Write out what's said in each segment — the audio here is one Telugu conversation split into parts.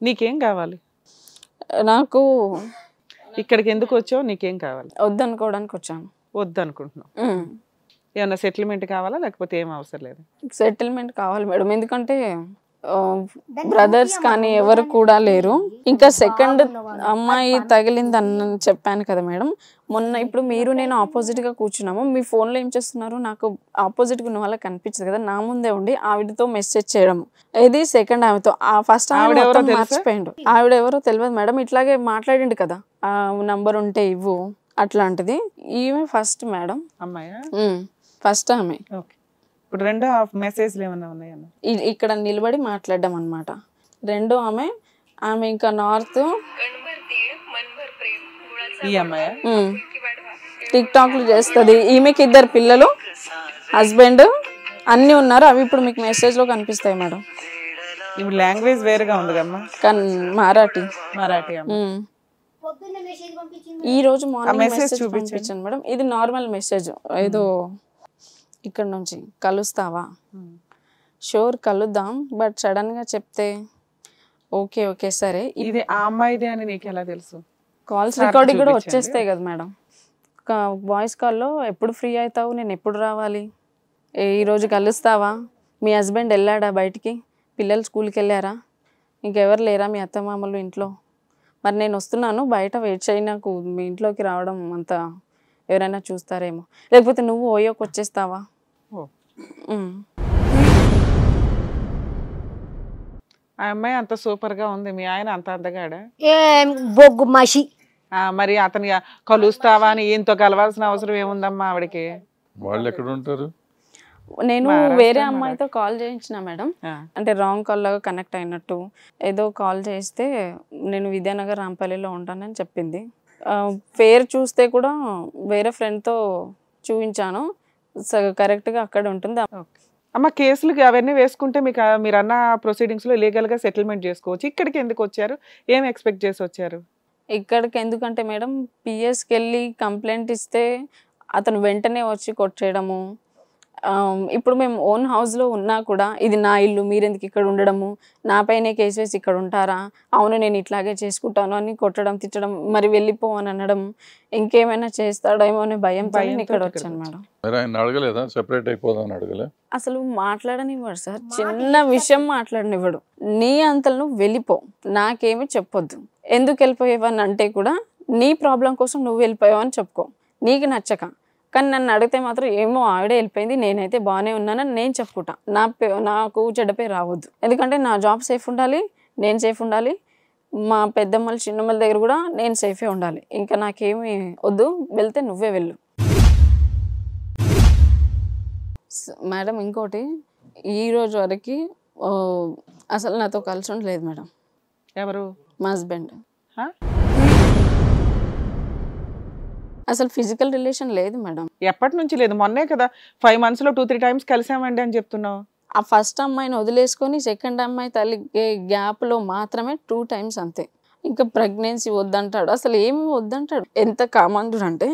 నీకేం కావాలి? నాకు ఇక్కడికి ఎందుకు వచ్చావు? నీకేం కావాలి? వద్దనుకోవడానికి వచ్చాను. వద్దనుకుంటున్నావు. ఏమన్నా సెటిల్మెంట్ కావాలా లేకపోతే ఏం అవసరం లేదు? సెటిల్మెంట్ కావాలి మేడం, ఎందుకంటే బ్రదర్స్ కానీ ఎవరు కూడా లేరు. ఇంకా సెకండ్ అమ్మాయి తగిలిందని చెప్పాను కదా మేడం. మొన్న ఇప్పుడు మీరు నేను ఆపోజిట్ గా కూర్చున్నాము, మీ ఫోన్లో ఏం చేస్తున్నారు? నాకు ఆపోజిట్ గా ఉన్న వాళ్ళకి కనిపించదు కదా, నా ముందే ఉండి ఆవిడతో మెసేజ్ చేయడం. ఇది సెకండ్ ఆమెతో. ఫస్ట్ ఆవిడ మర్చిపోయిండు. ఆవిడ ఎవరో తెలియదు మేడం, ఇట్లాగే మాట్లాడిండు కదా, ఆ నంబర్ ఉంటే ఇవ్వు అట్లాంటిది. ఈమె ఫస్ట్ మేడం, అమ్మాయి ఫస్ట్ ఆమె. ఇప్పుడు రెండో మెసేజ్లు ఏమన్నా ఉన్నాయన్న? ఇక్కడ నిలబడి మాట్లాడడం అనమాట. రెండో ఆమె ఇంకా నార్త్ ఈ అమ్మాయి టిక్ టాక్లు చేస్తుంది. ఈమెకి 2 పిల్లలు, హస్బెండ్ అన్నీ ఉన్నారు. అవి ఇప్పుడు మీకు మెసేజ్లో కనిపిస్తాయి మేడం. ఇప్పుడు లాంగ్వేజ్ వేరుగా ఉంది కమ్మా, మరాఠీ. ఈ రోజు మార్నింగ్ మెసేజ్ చూపించాను మేడం. ఇది నార్మల్ మెసేజ్, ఏదో ఇక్కడ నుంచి కలుస్తావా, షూర్ కలుద్దాం, బట్ సడన్ గా చెప్తే ఓకే ఓకే సరే. ఇది ఆ అమ్మాయిదే అని నీకు ఎలా తెలుసు? కాల్స్ రికార్డింగ్ కూడా వచ్చేస్తాయి కదా మేడం. వాయిస్ కాల్లో ఎప్పుడు ఫ్రీ అవుతావు, నేను ఎప్పుడు రావాలి, ఈరోజు కలుస్తావా, మీ హస్బెండ్ వెళ్ళాడా బయటికి, పిల్లలు స్కూల్కి వెళ్ళారా, ఇంకెవరు లేరా మీ అత్తమామలు ఇంట్లో, మరి నేను వస్తున్నాను బయట వెయిట్ చేయి, నాకు మీ ఇంట్లోకి రావడం అంత ఎవరైనా చూస్తారేమో, లేకపోతే నువ్వు ఓయోకి వచ్చేస్తావా. ఆ అమ్మాయి అంత సూపర్ గా ఉంది, మీ ఆయన అంత అందగాడా? బొగ్గు మసి. మరి అతని కలుస్తావా అని ఈయనతో కలవాల్సిన అవసరం ఏముందమ్మా ఆవిడకి? వాళ్ళు ఎక్కడ ఉంటారు? నేను వేరే అమ్మాయితో కాల్ చేయించిన మేడం, అంటే రాంగ్ కాల్ లాగా కనెక్ట్ అయినట్టు ఏదో కాల్ చేస్తే నేను విద్యానగర్ రాంపల్లిలో ఉంటానని చెప్పింది. పేరు చూస్తే కూడా వేరే ఫ్రెండ్తో చూపించాను, కరెక్ట్గా అక్కడ ఉంటుంది. అమ్మ కేసులకి అవన్నీ వేసుకుంటే మీకు మీరు అన్న ప్రొసీడింగ్స్ లో లీగల్ గా సెటిల్మెంట్ చేసుకోవచ్చు. ఇక్కడికి ఎందుకు వచ్చారు? ఏం ఎక్స్పెక్ట్ చేసి వచ్చారు? ఇక్కడికి ఎందుకంటే మేడం, పిఎస్కి వెళ్ళి కంప్లైంట్ ఇస్తే అతను వెంటనే వచ్చి కొట్టేయడము. ఇప్పుడు మేము ఓన్ హౌస్లో ఉన్నా కూడా ఇది నా ఇల్లు, మీరెందుకు ఇక్కడ ఉండడము, నాపైనే కేసు వేసి ఇక్కడ ఉంటారా, అవును నేను ఇట్లాగే చేసుకుంటాను అని కొట్టడం, తిట్టడం, మరి వెళ్ళిపో అని అనడం, ఇంకేమైనా చేస్తాడేమో అనే భయంతో ఇక్కడ వచ్చాను మేడం. అడగలేదా సెపరేట్ అయిపోదాం అడగలే? అసలు మాట్లాడనివ్వడు సార్, చిన్న విషయం మాట్లాడనివ్వడు. నీ అంతలు నువ్వు వెళ్ళిపో, నాకేమి చెప్పొద్దు, ఎందుకు వెళ్ళిపోయేవని అంటే కూడా నీ ప్రాబ్లం కోసం నువ్వు వెళ్ళిపోయావు అని చెప్పుకో, నీకు నచ్చక. కానీ నన్ను అడిగితే మాత్రం ఏమో ఆవిడే వెళ్ళిపోయింది, నేనైతే బాగానే ఉన్నానని నేను చెప్పుకుంటా. నాకు చెడ్డ పేరు రావద్దు, ఎందుకంటే నా జాబ్ సేఫ్ ఉండాలి, నేను సేఫ్ ఉండాలి, మా పెద్దమ్మలు చిన్నమ్మల దగ్గర కూడా నేను సేఫే ఉండాలి. ఇంకా నాకేమి వద్దు, వెళ్తే నువ్వే వెళ్ళు మేడం. ఇంకోటి, ఈరోజు వరకు అసలు నాతో కలిసి ఉండలేదు మేడం. ఎవరు? మా హస్బెండ్. అసలు ఫిజికల్ రిలేషన్ లేదు మేడం. ఎప్పటి నుంచి లేదు? మొన్నే కదా 5 months లో 2-3 times కలిసామండి అని చెప్తున్నావు. ఆ ఫస్ట్ అమ్మాయిని వదిలేసుకొని సెకండ్ అమ్మాయి తల్లి గ్యాప్లో మాత్రమే 2 times అంతే. ఇంకా ప్రెగ్నెన్సీ వద్దంటాడు, అసలు ఏమి వద్దంటాడు. ఎంత కామందుడు అంటే,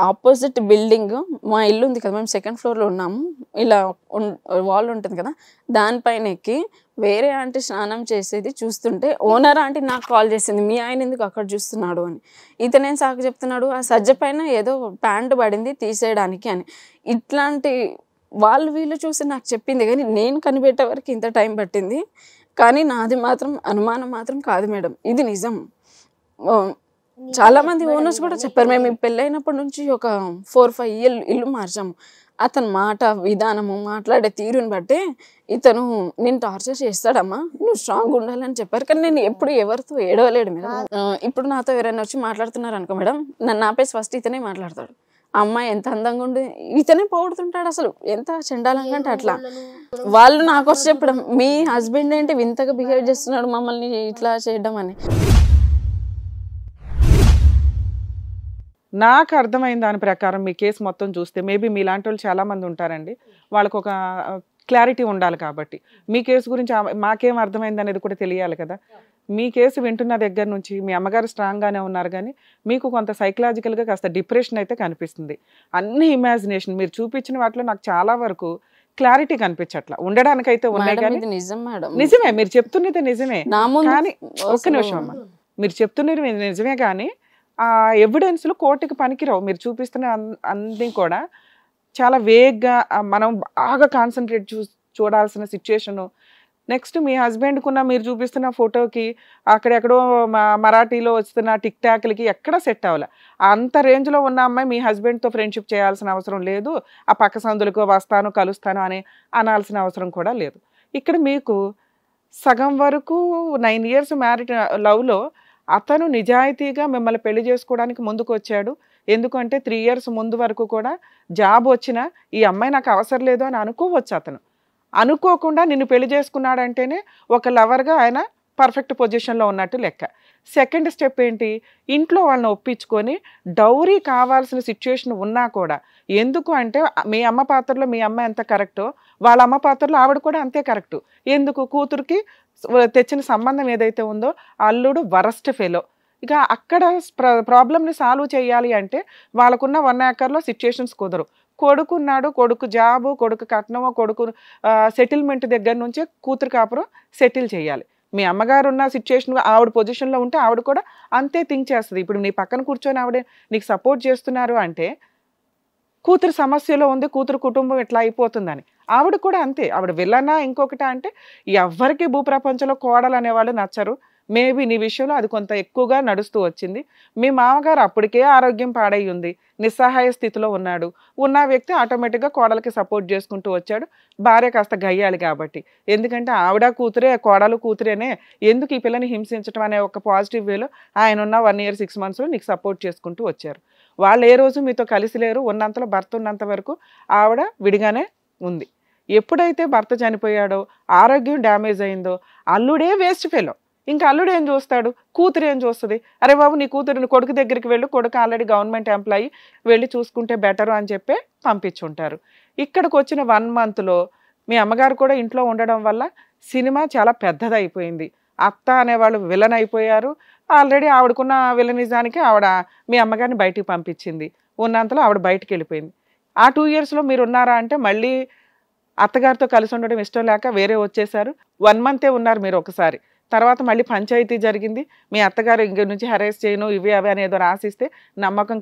ఆపోజిట్ బిల్డింగ్ మా ఇల్లు ఉంది కదా, మేము 2nd floorలో ఉన్నాము, ఇలా వాల్ ఉంటుంది కదా, దానిపైన ఎక్కి వేరే ఆంటీ స్నానం చేసేది చూస్తుంటే ఓనర్ ఆంటీ నాకు కాల్ చేసింది, మీ ఆయన ఎందుకు అక్కడ చూస్తున్నాడు అని. ఇతనేం సాకు చెప్తున్నాడు, ఆ సజ్జ పైన ఏదో ప్యాంటు పడింది తీసేయడానికి అని. ఇట్లాంటి వీళ్ళు చూసి నాకు చెప్పింది, కానీ నేను కనిపెట్టే వరకు ఇంత టైం పట్టింది. కానీ నాది మాత్రం అనుమానం మాత్రం కాదు మేడం, ఇది నిజం. చాలా మంది ఓనర్స్ కూడా చెప్పారు, మేము పెళ్ళైనప్పటి నుంచి ఒక 4-5 ఇల్లు మార్చాము. అతని మాట విధానము, మాట్లాడే తీరుని బట్టి ఇతను నేను టార్చర్ చేస్తాడమ్మా, నువ్వు స్ట్రాంగ్ ఉండాలని చెప్పారు. కానీ నేను ఎప్పుడు ఎవరితో ఏడవలేడు మేడం. ఇప్పుడు నాతో ఎవరైనా వచ్చి మాట్లాడుతున్నారు అనుకో మేడం, నన్ను ఆపేసి ఫస్ట్ ఇతనే మాట్లాడతాడు. ఆ అమ్మాయి ఎంత అందంగా ఉండి ఇతనే పొగుడుతుంటాడు, అసలు ఎంత చండాలంగా అంటే అట్లా. వాళ్ళు నాకు వచ్చి చెప్పడం, మీ హస్బెండ్ ఏంటి వింతగా బిహేవ్ చేస్తున్నాడు మమ్మల్ని ఇట్లా చేయడం అని. నాకు అర్థమైన దాని ప్రకారం మీ కేసు మొత్తం చూస్తే మేబీ మీలాంటి వాళ్ళు చాలా మంది ఉంటారండి, వాళ్ళకు ఒక క్లారిటీ ఉండాలి. కాబట్టి మీ కేసు గురించి మాకేం అర్థమైంది అనేది కూడా తెలియాలి కదా. మీ కేసు వింటున్న దగ్గర నుంచి మీ అమ్మగారు స్ట్రాంగ్గానే ఉన్నారు, కానీ మీకు కొంత సైకలాజికల్గా కాస్త డిప్రెషన్ అయితే కనిపిస్తుంది. అన్ని ఇమాజినేషన్ మీరు చూపించిన వాటిలో నాకు చాలా వరకు క్లారిటీ కనిపించట్లా. ఉండడానికైతే ఉన్నాయి మేడం కానీ ఇది నిజం మేడం. నిజమే, మీరు చెప్తున్నది నిజమే నా ముందు కానీ ఒక్క అసలు నిమిషం అమ్మా, మీరు చెప్తున్నది నిజమే కానీ ఆ ఎవిడెన్స్లు కోర్టుకి పనికిరావు. మీరు చూపిస్తున్న అన్ని కూడా చాలా వేగ్గా మనం బాగా కాన్సన్ట్రేట్ చూడాల్సిన సిచ్యుయేషను. నెక్స్ట్ మీ హస్బెండ్కున్న మీరు చూపిస్తున్న ఫోటోకి అక్కడెక్కడో మరాఠీలో వస్తున్న టిక్ టాక్లకి ఎక్కడ సెట్ అవ్వాలి. అంత రేంజ్లో ఉన్న అమ్మాయి మీ హస్బెండ్తో ఫ్రెండ్షిప్ చేయాల్సిన అవసరం లేదు. ఆ పక్క సందులకు వస్తాను కలుస్తాను అని అనాల్సిన అవసరం కూడా లేదు. ఇక్కడ మీకు సగం వరకు 9 years మ్యారీడ్ లవ్లో అతను నిజాయితీగా మిమ్మల్ని పెళ్లి చేసుకోవడానికి ముందుకు వచ్చాడు. ఎందుకంటే 3 years ముందు వరకు కూడా జాబ్ వచ్చినా ఈ అమ్మాయి నాకు అవసరం లేదు అని అనుకోవచ్చు. అతను అనుకోకుండా నిన్ను పెళ్లి చేసుకున్నాడంటేనే ఒక లవర్గా ఆయన పర్ఫెక్ట్ పొజిషన్లో ఉన్నట్టు లెక్క. సెకండ్ స్టెప్ ఏంటి, ఇంట్లో వాళ్ళని ఒప్పించుకొని డౌరీ కావాల్సిన సిచ్యుయేషన్ ఉన్నా కూడా, ఎందుకు అంటే మీ అమ్మ పాత్రలో మీ అమ్మ ఎంత కరెక్టో వాళ్ళ అమ్మ పాత్రలో ఆవిడ కూడా అంతే కరెక్టు. ఎందుకు, కూతురికి తెచ్చిన సంబంధం ఏదైతే ఉందో అల్లుడు వరస్ట్ ఫెలో. ఇక అక్కడ ప్రాబ్లమ్ని సాల్వ్ చేయాలి అంటే వాళ్ళకున్న 1 acreలో సిచ్యుయేషన్స్ కుదరు. కొడుకున్నాడు, కొడుకు జాబు, కొడుకు కట్నమో, కొడుకు సెటిల్మెంట్ దగ్గర నుంచే కూతురు కాపురం సెటిల్ చేయాలి. మీ అమ్మగారు ఉన్న సిచ్యుయేషన్ ఆవిడ పొజిషన్లో ఉంటే ఆవిడ కూడా అంతే థింక్ చేస్తుంది. ఇప్పుడు నీ పక్కన కూర్చొని ఆవిడ నీకు సపోర్ట్ చేస్తున్నారు అంటే కూతురు సమస్యలో ఉంది, కూతురు కుటుంబం ఇట్లా అయిపోతుందని. ఆవిడ కూడా అంతే. ఆవిడ విల్లనా ఇంకొకట అంటే ఎవ్వరికి భూప్రపంచంలో కోడలు అనేవాళ్ళు నచ్చరు. మేబీ నీ విషయంలో అది కొంత ఎక్కువగా నడుస్తూ వచ్చింది. మీ మామగారు అప్పటికే ఆరోగ్యం పాడై ఉంది, నిస్సహాయ స్థితిలో ఉన్నాడు. ఉన్న వ్యక్తి ఆటోమేటిక్గా కోడలకి సపోర్ట్ చేసుకుంటూ వచ్చాడు. భార్య కాస్త గయ్యాలి కాబట్టి, ఎందుకంటే ఆవిడ కూతురే కోడలు కూతురేనే, ఎందుకు ఈ పిల్లని హింసించడం అనే ఒక పాజిటివ్ వేలో ఆయన ఉన్న 1 year 6 monthsలో నీకు సపోర్ట్ చేసుకుంటూ వచ్చారు. వాళ్ళు ఏ రోజు మీతో కలిసి లేరు. ఉన్నంతలో భర్త ఉన్నంత వరకు ఆవిడ విడిగానే ఉంది. ఎప్పుడైతే భర్త చనిపోయాడో, ఆరోగ్యం డ్యామేజ్ అయిందో, అల్లుడే వేస్ట్ ఫెలో. ఇంకా అల్లుడు ఏం చూస్తాడు, కూతురు ఏం చూస్తుంది, అరే బాబు నీ కూతురుని కొడుకు దగ్గరికి వెళ్ళు, కొడుకు ఆల్రెడీ గవర్నమెంట్ ఎంప్లాయీ, వెళ్ళి చూసుకుంటే బెటరు అని చెప్పి పంపించుంటారు. ఇక్కడికి వచ్చిన 1 monthలో మీ అమ్మగారు కూడా ఇంట్లో ఉండడం వల్ల సినిమా చాలా పెద్దదైపోయింది. అత్త అనేవాళ్ళు విలన్ అయిపోయారు. ఆల్రెడీ ఆవిడకున్న విలనిజానికి ఆవిడ మీ అమ్మగారిని బయటికి పంపించింది. ఉన్నంతలో ఆవిడ బయటికి వెళ్ళిపోయింది. ఆ 2 yearsలో మీరు ఉన్నారా అంటే మళ్ళీ అత్తగారితో కలిసి ఉండడం ఇష్టం లేక వేరే వచ్చేసారు. 1 month ఉన్నారు మీరు ఒకసారి. తర్వాత మళ్ళీ పంచాయతీ జరిగింది. మీ అత్తగారు ఇంక నుంచి హెరాస్ చేయను ఇవి అవి అనేదో రాసిస్తే నమ్మకం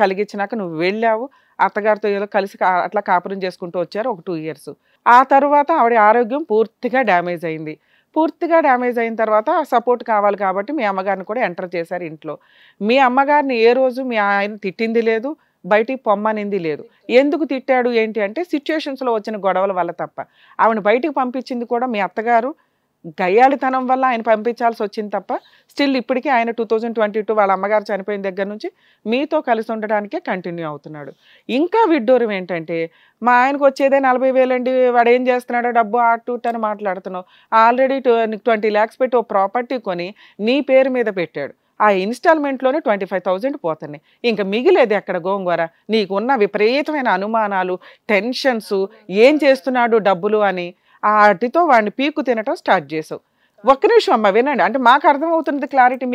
కలిగించినాక నువ్వు వెళ్ళావు. అత్తగారితో ఏదో కలిసి అట్లా కాపురం చేసుకుంటూ వచ్చారు ఒక 2 years. ఆ తర్వాత ఆవిడ ఆరోగ్యం పూర్తిగా డ్యామేజ్ అయింది. పూర్తిగా డ్యామేజ్ అయిన తర్వాత సపోర్ట్ కావాలి కాబట్టి మీ అమ్మగారిని కూడా ఎంటర్ చేశారు ఇంట్లో. మీ అమ్మగారిని ఏ రోజు మీ ఆయన తిట్టింది లేదు, బయటికి పొమ్మనింది లేదు. ఎందుకు తిట్టాడు ఏంటి అంటే సిచ్యుయేషన్స్లో వచ్చిన గొడవల వల్ల తప్ప. ఆవిడని బయటికి పంపించింది కూడా మీ అత్తగారు గయ్యాళితనం వల్ల ఆయన పంపించాల్సి వచ్చింది తప్ప స్టిల్ ఇప్పటికీ ఆయన 2022 వాళ్ళ అమ్మగారు చనిపోయిన దగ్గర నుంచి మీతో కలిసి ఉండడానికే కంటిన్యూ అవుతున్నాడు. ఇంకా విడ్డూరం ఏంటంటే మా ఆయనకు వచ్చేదే 40,000 అండి, వాడు ఏం చేస్తున్నాడో డబ్బు అటు అని మాట్లాడుతున్నావు. ఆల్రెడీ 20 lakhs పెట్టి ఓ ప్రాపర్టీ కొని నీ పేరు మీద పెట్టాడు. ఆ ఇన్స్టాల్మెంట్లోనే 25,000 పోతున్నాయి. ఇంకా మిగిలేదు ఎక్కడ గోంగూర. నీకున్న విపరీతమైన అనుమానాలు, టెన్షన్స్, ఏం చేస్తున్నాడు డబ్బులు అని వాటితో వాడిని పీకు తినటం స్టార్ట్ చేసావు. ఒక్క నిమిషం అమ్మ వినండి, అంటే మాకు అర్థమవుతున్నది క్లారిటీ.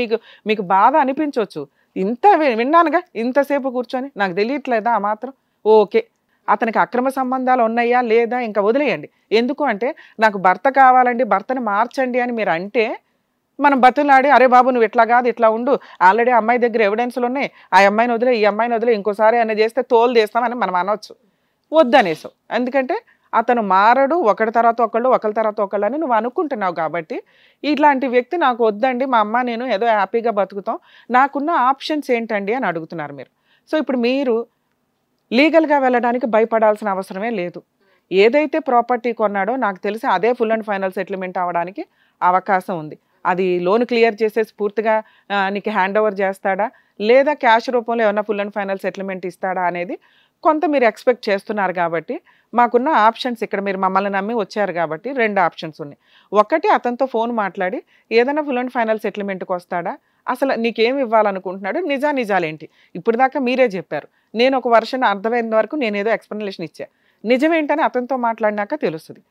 మీకు బాధ అనిపించవచ్చు. ఇంత విన్నానుగా ఇంతసేపు కూర్చొని నాకు తెలియట్లేదా ఆ మాత్రం. ఓకే, అతనికి అక్రమ సంబంధాలు ఉన్నాయా లేదా ఇంకా వదిలేయండి. ఎందుకు అంటే నాకు భర్త కావాలండి, భర్తను మార్చండి అని మీరు అంటే మనం బతులాడి అరే బాబు నువ్వు ఇట్లా కాదు ఇట్లా ఉండు, ఆల్రెడీ అమ్మాయి దగ్గర ఎవిడెన్స్లు ఉన్నాయి, ఆ అమ్మాయిని వదిలే ఈ అమ్మాయిని వదిలే, ఇంకోసారి అన్న చేస్తే తోలు తీస్తామని మనం అనవచ్చు. వద్దనేసావు. ఎందుకంటే అతను మారడు, ఒకరి తర్వాత ఒకళ్ళు అని నువ్వు అనుకుంటున్నావు. కాబట్టి ఇట్లాంటి వ్యక్తి నాకు వద్దండి, మా అమ్మ నేను ఏదో హ్యాపీగా బతుకుతాం, నాకున్న ఆప్షన్స్ ఏంటండి అని అడుగుతున్నారు మీరు. సో ఇప్పుడు మీరు లీగల్గా వెళ్ళడానికి భయపడాల్సిన అవసరమే లేదు. ఏదైతే ప్రాపర్టీ కొన్నాడో నాకు తెలిసి అదే ఫుల్ అండ్ ఫైనల్ సెటిల్మెంట్ అవ్వడానికి అవకాశం ఉంది. అది లోన్ క్లియర్ చేసేసి పూర్తిగా నీకు హ్యాండ్ ఓవర్ చేస్తాడా, లేదా క్యాష్ రూపంలో ఏమన్నా ఫుల్ అండ్ ఫైనల్ సెటిల్మెంట్ ఇస్తాడా అనేది కొంత మీరు ఎక్స్పెక్ట్ చేస్తున్నారు. కాబట్టి మాకున్న ఆప్షన్స్ ఇక్కడ మీరు మమ్మల్ని నమ్మి వచ్చారు కాబట్టి 2 ఆప్షన్స్ ఉన్నాయి. ఒకటి, అతనితో ఫోన్ మాట్లాడి ఏదైనా ఫుల్ అండ్ ఫైనల్ సెటిల్మెంట్కి వస్తాడా, అసలు నీకేమి ఇవ్వాలనుకుంటున్నాడు, నిజాలేంటి. ఇప్పుడు దాకా మీరే చెప్పారు. నేను ఒక వర్షన్ అర్థమైన వరకు నేనేదో ఎక్స్ప్లెనేషన్ ఇచ్చా. నిజమేంటని అతనితో మాట్లాడినాక తెలుస్తుంది.